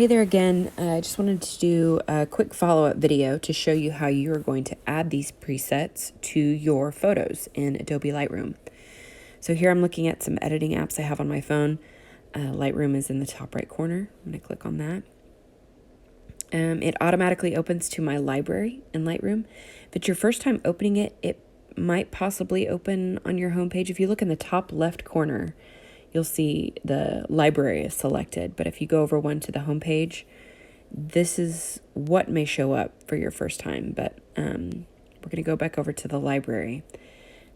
Hey there again. I just wanted to do a quick follow-up video to show you how you are going to add these presets to your photos in Adobe Lightroom. So here I'm looking at some editing apps I have on my phone. Lightroom is in the top right corner. I'm going to click on that. It automatically opens to my library in Lightroom. If it's your first time opening it, it might possibly open on your homepage. If you look in the top left corner, you'll see the library is selected. But if you go over one to the homepage, this is what may show up for your first time. But we're going to go back over to the library.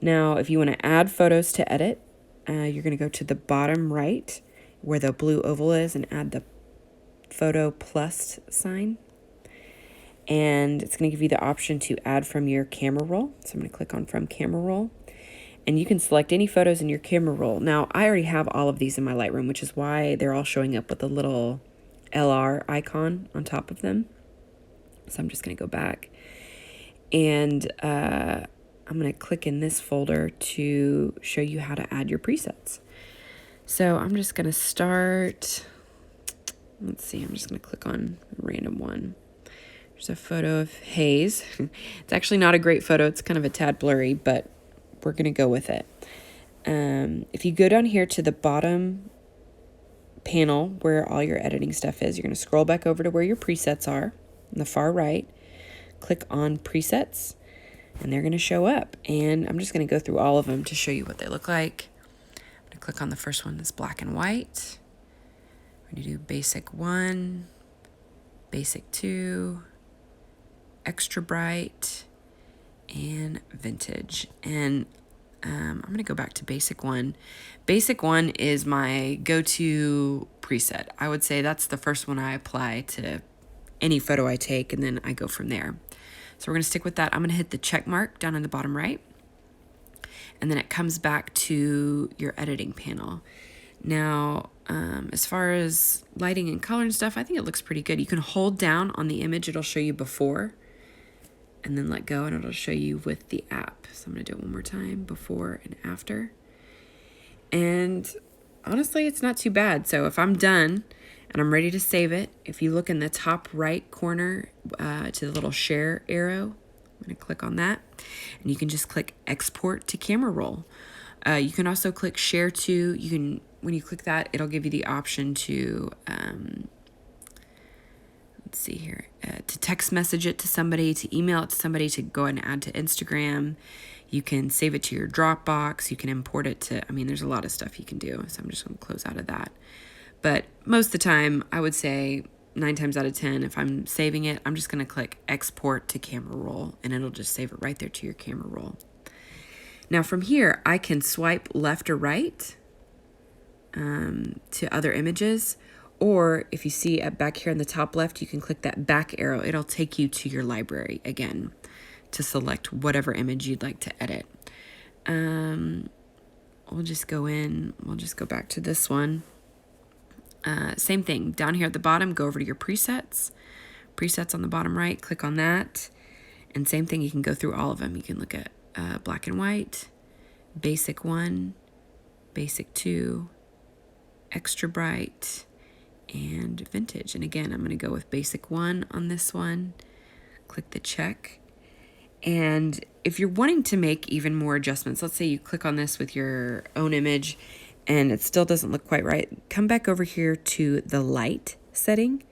Now, if you want to add photos to edit, you're going to go to the bottom right where the blue oval is and add the photo plus sign. And it's going to give you the option to add from your camera roll. So I'm going to click on from camera roll. And you can select any photos in your camera roll. Now, I already have all of these in my Lightroom, which is why they're all showing up with a little LR icon on top of them. So I'm just going to go back. And I'm going to click in this folder to show you how to add your presets. So I'm just going to start. Let's see, I'm just going to click on a random one. There's a photo of Hayes. It's actually not a great photo. It's kind of a tad blurry, but we're going to go with it. If you go down here to the bottom panel where all your editing stuff is, you're going to scroll back over to where your presets are on the far right. Click on presets, and they're going to show up. And I'm just going to go through all of them to show you what they look like. I'm going to click on the first one that's black and white. We're going to do basic 1, basic 2, extra bright, and vintage. And I'm going to go back to basic 1. Basic 1 is my go-to preset. I would say that's the first one I apply to any photo I take, and then I go from there. So we're going to stick with that. I'm going to hit the check mark down in the bottom right, and then it comes back to your editing panel. Now, as far as lighting and color and stuff, I think it looks pretty good. You can hold down on the image. It'll show you before, and then let go, and it'll show you with the app. So I'm going to do it one more time, before and after. And honestly, it's not too bad. So if I'm done and I'm ready to save it, if you look in the top right corner to the little share arrow, I'm going to click on that, and you can just click export to camera roll. You can also click share to. When you click that, it'll give you the option to let's see here, to text message it to somebody, to email it to somebody, to go and add to Instagram. You can save it to your Dropbox. You can import it to, there's a lot of stuff you can do. So I'm just going to close out of that. But most of the time, I would say 9 times out of 10, if I'm saving it, I'm just going to click export to camera roll, and it'll just save it right there to your camera roll. Now from here, I can swipe left or right to other images. Or if you see back here in the top left, you can click that back arrow. It'll take you to your library again to select whatever image you'd like to edit. We'll just go back to this one. Same thing, down here at the bottom, go over to your presets. Presets on the bottom right, click on that. And same thing, you can go through all of them. You can look at black and white, basic 1, basic 2, extra bright, and vintage. And again, I'm going to go with basic 1 on this one. Click the check. And if you're wanting to make even more adjustments, let's say you click on this with your own image and it still doesn't look quite right, come back over here to the light setting.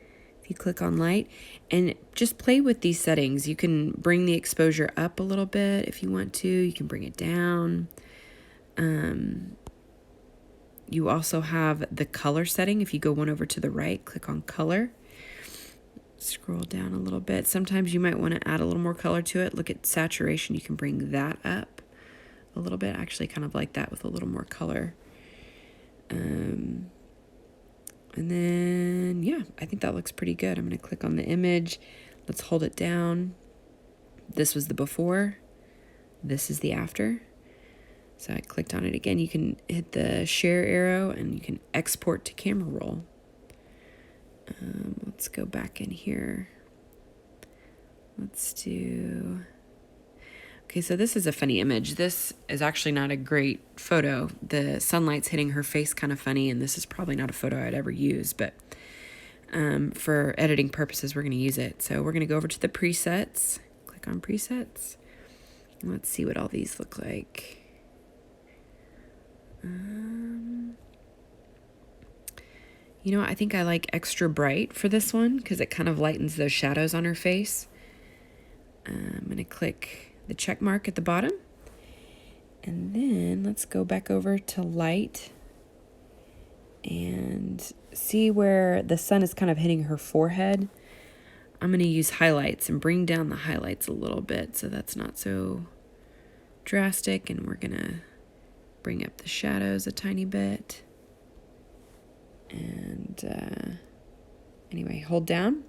If you click on light, and just play with these settings. You can bring the exposure up a little bit if you want to. You can bring it down. You also have the color setting. If you go one over to the right, click on color. Scroll down a little bit. Sometimes you might want to add a little more color to it. Look at saturation. You can bring that up a little bit. Actually, kind of like that with a little more color. And then, yeah, I think that looks pretty good. I'm going to click on the image. Let's hold it down. This was the before. This is the after. So I clicked on it again. You can hit the share arrow and you can export to camera roll. Let's go back in here. Let's do... Okay, so this is a funny image. This is actually not a great photo. The sunlight's hitting her face kind of funny, and this is probably not a photo I'd ever use, but for editing purposes, we're going to use it. So we're going to go over to the presets, click on presets. Let's see what all these look like. You know, I think I like extra bright for this one because it kind of lightens those shadows on her face. I'm going to click the check mark at the bottom. And then let's go back over to light and see where the sun is kind of hitting her forehead. I'm going to use highlights and bring down the highlights a little bit so that's not so drastic. And we're going to bring up the shadows a tiny bit. And anyway, hold down.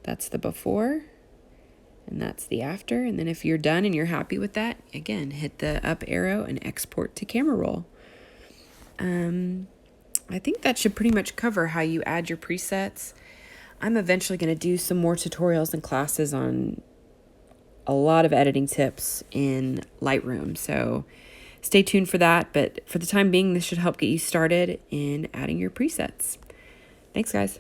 That's the before. And that's the after. And then if you're done and you're happy with that, again, hit the up arrow and export to camera roll. I think that should pretty much cover how you add your presets. I'm eventually going to do some more tutorials and classes on a lot of editing tips in Lightroom. So stay tuned for that. But for the time being, this should help get you started in adding your presets. Thanks, guys.